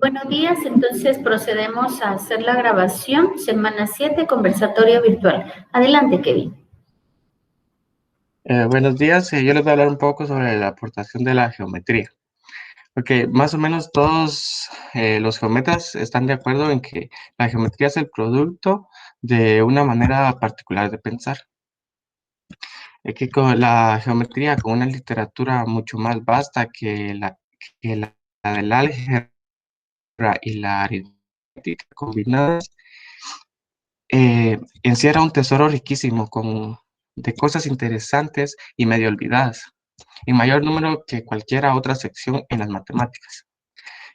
Buenos días, entonces procedemos a hacer la grabación, semana 7, conversatorio virtual. Adelante, Kevin. Buenos días, yo les voy a hablar un poco sobre la aportación de la geometría. Porque más o menos todos los geometras están de acuerdo en que la geometría es el producto de una manera particular de pensar. Que con la geometría, con una literatura mucho más vasta que la del álgebra y la aritmética combinadas, encierra un tesoro riquísimo de cosas interesantes y medio olvidadas, en mayor número que cualquier otra sección en las matemáticas,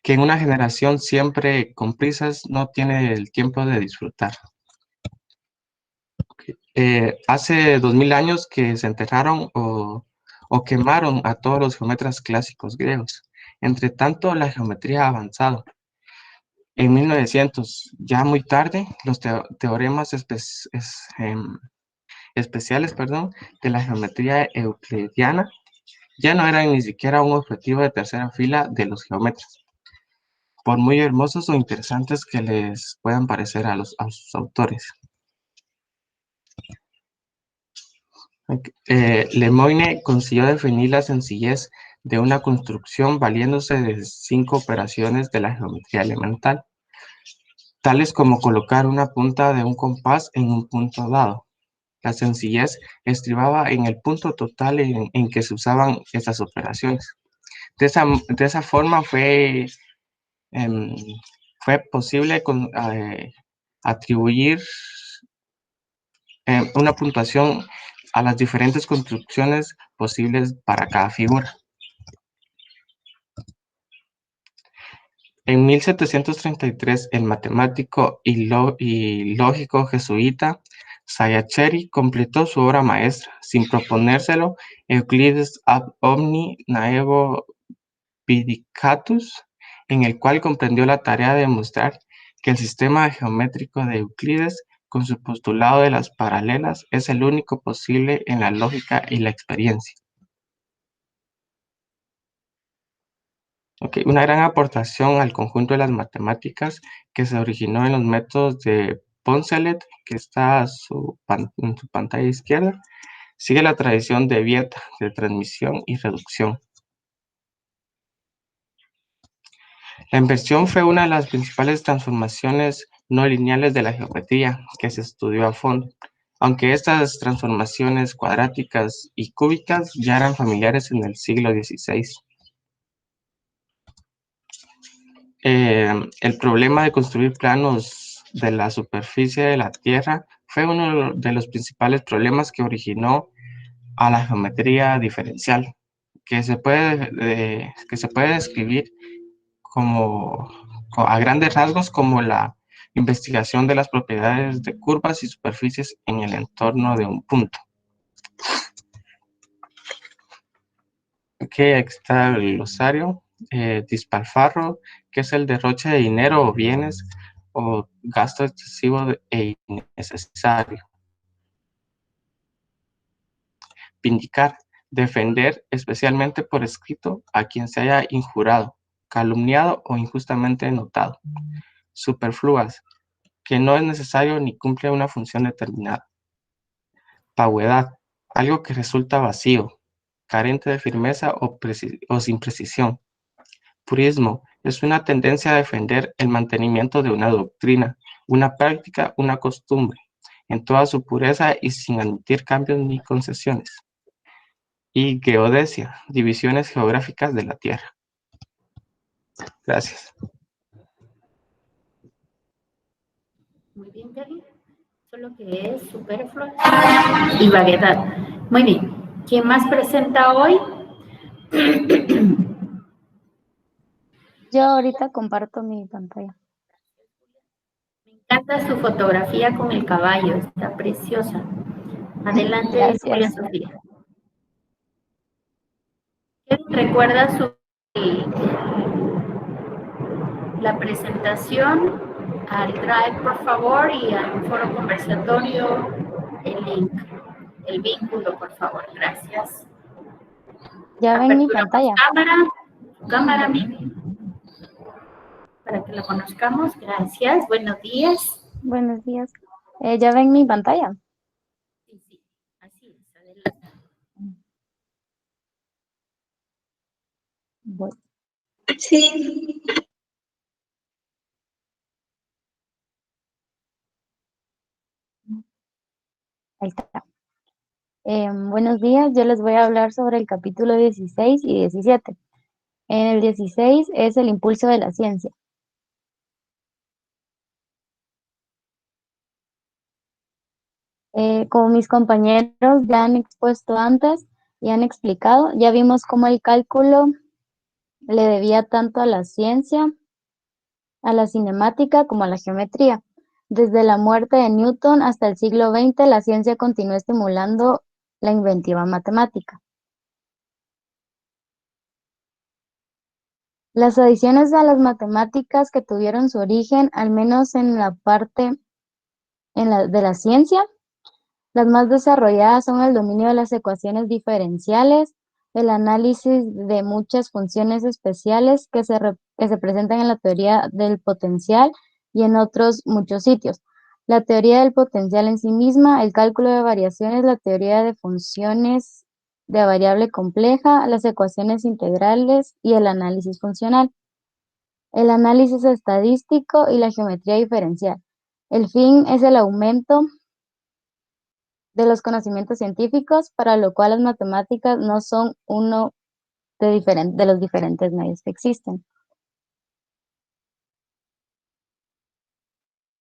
que en una generación siempre con prisas no tiene el tiempo de disfrutar. Hace 2000 años que se enterraron o quemaron a todos los geometras clásicos griegos. Entre tanto, la geometría ha avanzado. En 1900, ya muy tarde, los teoremas especiales, de la geometría euclidiana ya no eran ni siquiera un objetivo de tercera fila de los geómetras, por muy hermosos o interesantes que les puedan parecer a sus autores. Lemoyne consiguió definir la sencillez de una construcción valiéndose de 5 operaciones de la geometría elemental, tales como colocar una punta de un compás en un punto dado. La sencillez estribaba en el punto total en que se usaban estas operaciones. De esa forma fue posible atribuir una puntuación a las diferentes construcciones posibles para cada figura. En 1733, el matemático y lógico jesuita Schiaparelli completó su obra maestra, sin proponérselo, Euclides ad omni naevo vidicatus, en el cual comprendió la tarea de demostrar que el sistema geométrico de Euclides, con su postulado de las paralelas, es el único posible en la lógica y la experiencia. Una gran aportación al conjunto de las matemáticas que se originó en los métodos de Poncelet, que está en su pantalla izquierda, sigue la tradición de Vieta de transmisión y reducción. La inversión fue una de las principales transformaciones no lineales de la geometría que se estudió a fondo, aunque estas transformaciones cuadráticas y cúbicas ya eran familiares en el siglo XVI. El problema de construir planos de la superficie de la Tierra fue uno de los principales problemas que originó a la geometría diferencial, que se puede describir a grandes rasgos como la investigación de las propiedades de curvas y superficies en el entorno de un punto. Aquí está el glosario. Despilfarro, que es el derroche de dinero o bienes o gasto excesivo e innecesario. Vindicar, defender especialmente por escrito a quien se haya injurado, calumniado o injustamente notado. Superfluas, que no es necesario ni cumple una función determinada. Vaguedad, algo que resulta vacío, carente de firmeza o sin precisión. Purismo, es una tendencia a defender el mantenimiento de una doctrina, una práctica, una costumbre, en toda su pureza y sin admitir cambios ni concesiones. Y geodesia, divisiones geográficas de la Tierra. Gracias. Muy bien, Kelly. Solo que es superfluo y vaguedad. Muy bien. ¿Quién más presenta hoy? Yo ahorita comparto mi pantalla. Me encanta su fotografía con el caballo, está preciosa. Adelante, Gracias. Julia Sofía. ¿Recuerda la presentación al Drive, por favor, y al foro conversatorio, el link, el vínculo, por favor? Gracias. Ya ven mi pantalla. Cámara, Mimi. para que lo conozcamos. Gracias. Buenos días. Buenos días. ¿Ya ven mi pantalla? Sí, sí, así es. Adelante. Voy. Sí. Ahí está. Buenos días, yo les voy a hablar sobre el capítulo 16 y 17. En el 16 es el impulso de la ciencia. Como mis compañeros ya han expuesto antes y han explicado, ya vimos cómo el cálculo le debía tanto a la ciencia, a la cinemática como a la geometría. Desde la muerte de Newton hasta el siglo XX, la ciencia continuó estimulando la inventiva matemática. Las adiciones a las matemáticas que tuvieron su origen, al menos en la parte de la ciencia, las más desarrolladas son el dominio de las ecuaciones diferenciales, el análisis de muchas funciones especiales que se presentan en la teoría del potencial y en otros muchos sitios. La teoría del potencial en sí misma, el cálculo de variaciones, la teoría de funciones de variable compleja, las ecuaciones integrales y el análisis funcional, el análisis estadístico y la geometría diferencial. El fin es el aumento de los conocimientos científicos, para lo cual las matemáticas no son uno de los diferentes medios que existen.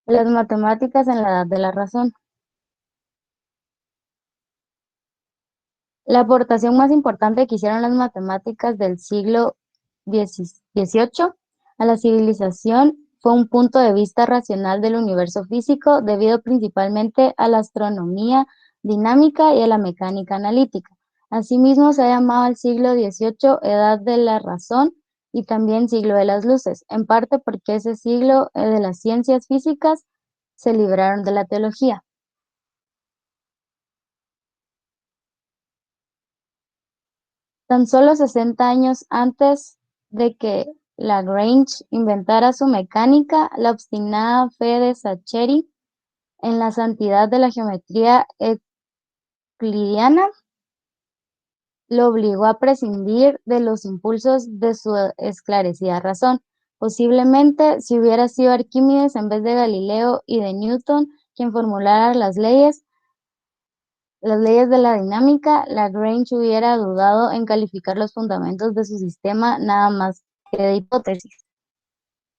Las matemáticas en la edad de la razón. La aportación más importante que hicieron las matemáticas del siglo XVIII a la civilización fue un punto de vista racional del universo físico, debido principalmente a la astronomía dinámica y a la mecánica analítica. Asimismo, se ha llamado al siglo XVIII Edad de la Razón y también siglo de las luces, en parte porque ese siglo de las ciencias físicas se libraron de la teología. Tan solo 60 años antes de que Lagrange inventara su mecánica, la obstinada fe de Saccheri en la santidad de la geometría euclidiana lo obligó a prescindir de los impulsos de su esclarecida razón. Posiblemente, si hubiera sido Arquímedes en vez de Galileo y de Newton quien formulara las leyes de la dinámica, Lagrange hubiera dudado en calificar los fundamentos de su sistema nada más que de hipótesis.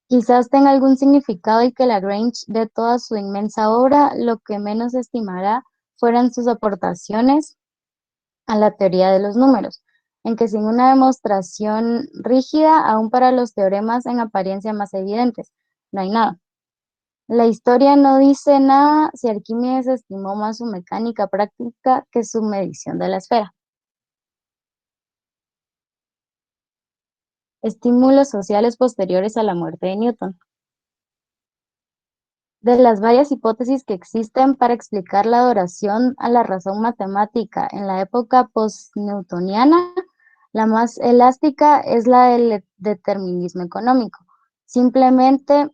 Quizás tenga algún significado y que Lagrange, de toda su inmensa obra, lo que menos estimará fueran sus aportaciones a la teoría de los números, en que sin una demostración rígida, aún para los teoremas en apariencia más evidentes, no hay nada. La historia no dice nada si Arquímedes estimó más su mecánica práctica que su medición de la esfera. Estímulos sociales posteriores a la muerte de Newton. De las varias hipótesis que existen para explicar la adoración a la razón matemática en la época post-newtoniana, la más elástica es la del determinismo económico. Simplemente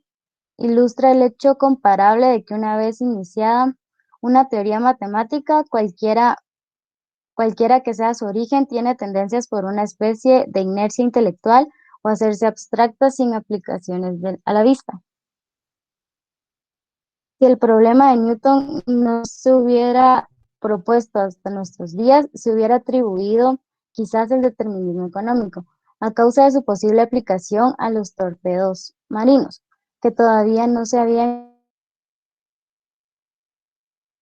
ilustra el hecho comparable de que una vez iniciada una teoría matemática, cualquiera que sea su origen, tiene tendencias por una especie de inercia intelectual o hacerse abstracta sin aplicaciones a la vista. Si el problema de Newton no se hubiera propuesto hasta nuestros días, se hubiera atribuido quizás el determinismo económico, a causa de su posible aplicación a los torpedos marinos, que todavía no se habían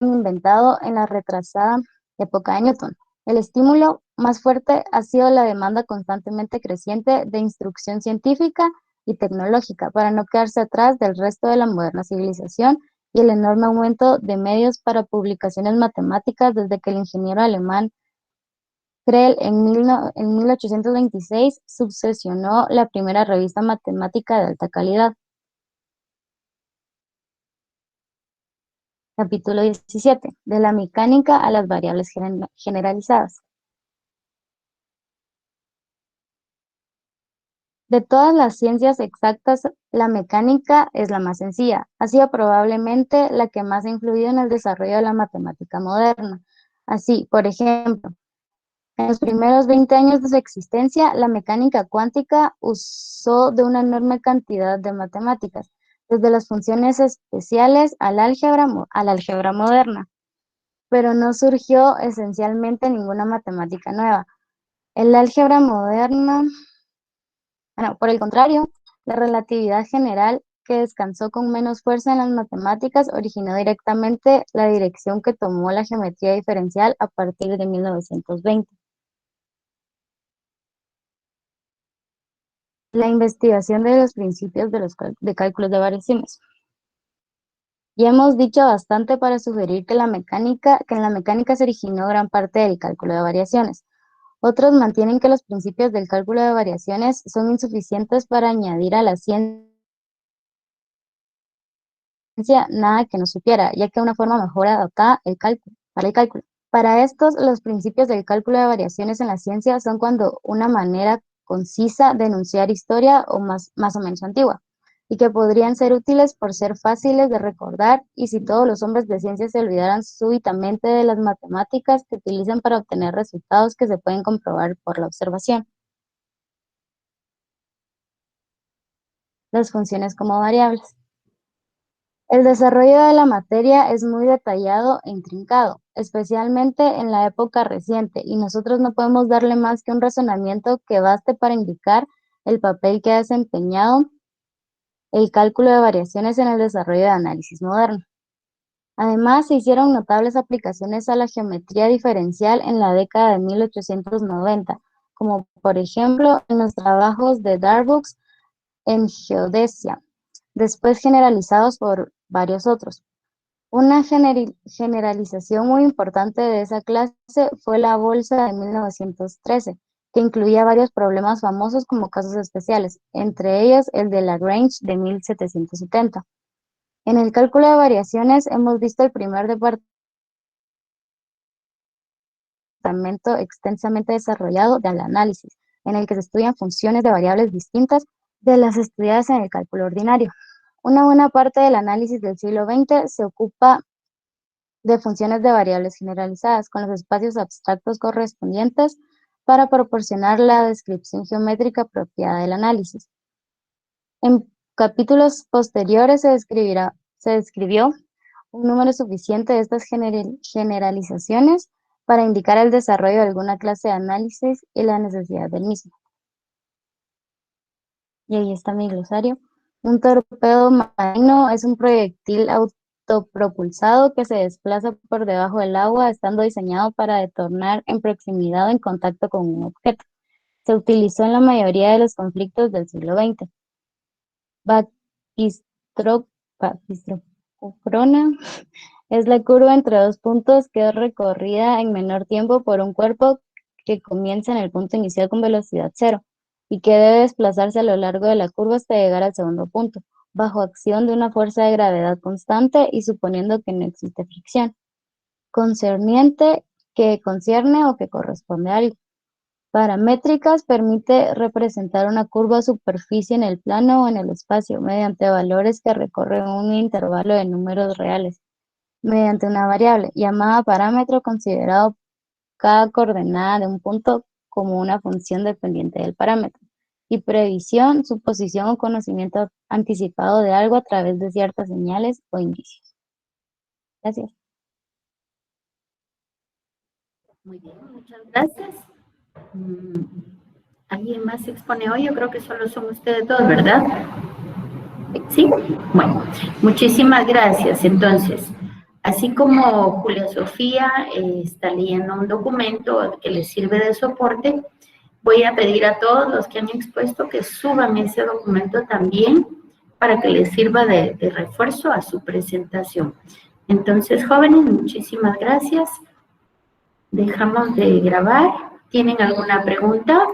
inventado en la retrasada época de Newton. El estímulo más fuerte ha sido la demanda constantemente creciente de instrucción científica y tecnológica para no quedarse atrás del resto de la moderna civilización, y el enorme aumento de medios para publicaciones matemáticas desde que el ingeniero alemán Creel en 1826 subsesionó la primera revista matemática de alta calidad. Capítulo 17. De la mecánica a las variables generalizadas. De todas las ciencias exactas, la mecánica es la más sencilla. Ha sido probablemente la que más ha influido en el desarrollo de la matemática moderna. Así, por ejemplo, en los primeros 20 años de su existencia, la mecánica cuántica usó de una enorme cantidad de matemáticas, desde las funciones especiales a la álgebra moderna, pero no surgió esencialmente ninguna matemática nueva. El álgebra moderna, por el contrario, la relatividad general, que descansó con menos fuerza en las matemáticas, originó directamente la dirección que tomó la geometría diferencial a partir de 1920. La investigación de los principios de cálculos de variaciones. Ya hemos dicho bastante para sugerir que en la mecánica se originó gran parte del cálculo de variaciones. Otros mantienen que los principios del cálculo de variaciones son insuficientes para añadir a la ciencia nada que no supiera, ya que una forma mejor adaptada para el cálculo. Para estos, los principios del cálculo de variaciones en la ciencia son cuando una manera concisa de enunciar historia o más o menos antigua, y que podrían ser útiles por ser fáciles de recordar, y si todos los hombres de ciencia se olvidaran súbitamente de las matemáticas que utilizan para obtener resultados que se pueden comprobar por la observación. Las funciones como variables. El desarrollo de la materia es muy detallado e intrincado, especialmente en la época reciente, y nosotros no podemos darle más que un razonamiento que baste para indicar el papel que ha desempeñado el cálculo de variaciones en el desarrollo de análisis moderno. Además, se hicieron notables aplicaciones a la geometría diferencial en la década de 1890, como por ejemplo en los trabajos de Darboux en geodesia, después generalizados por varios otros. Una generalización muy importante de esa clase fue la bolsa de 1913, que incluía varios problemas famosos como casos especiales, entre ellos el de Lagrange de 1770. En el cálculo de variaciones hemos visto el primer departamento extensamente desarrollado del análisis, en el que se estudian funciones de variables distintas de las estudiadas en el cálculo ordinario. Una buena parte del análisis del siglo XX se ocupa de funciones de variables generalizadas, con los espacios abstractos correspondientes para proporcionar la descripción geométrica apropiada del análisis. En capítulos posteriores se describió un número suficiente de estas generalizaciones para indicar el desarrollo de alguna clase de análisis y la necesidad del mismo. Y ahí está mi glosario. Un torpedo marino es un proyectil autopropulsado que se desplaza por debajo del agua, estando diseñado para detonar en proximidad o en contacto con un objeto. Se utilizó en la mayoría de los conflictos del siglo XX. Baquistrocrona es la curva entre dos puntos que es recorrida en menor tiempo por un cuerpo que comienza en el punto inicial con velocidad cero y que debe desplazarse a lo largo de la curva hasta llegar al segundo punto, bajo acción de una fuerza de gravedad constante y suponiendo que no existe fricción. Concerniente, que concierne o que corresponde a algo. Paramétricas permite representar una curva o superficie en el plano o en el espacio mediante valores que recorren un intervalo de números reales, mediante una variable llamada parámetro, considerado cada coordenada de un punto como una función dependiente del parámetro, y previsión, suposición o conocimiento anticipado de algo a través de ciertas señales o indicios. Gracias. Muy bien, muchas gracias. ¿Alguien más se expone hoy? Yo creo que solo son ustedes dos, ¿verdad? Sí, bueno, muchísimas gracias. Entonces, así como Julia Sofía está leyendo un documento que les sirve de soporte, voy a pedir a todos los que han expuesto que suban ese documento también para que les sirva de refuerzo a su presentación. Entonces, jóvenes, muchísimas gracias. Dejamos de grabar. ¿Tienen alguna pregunta?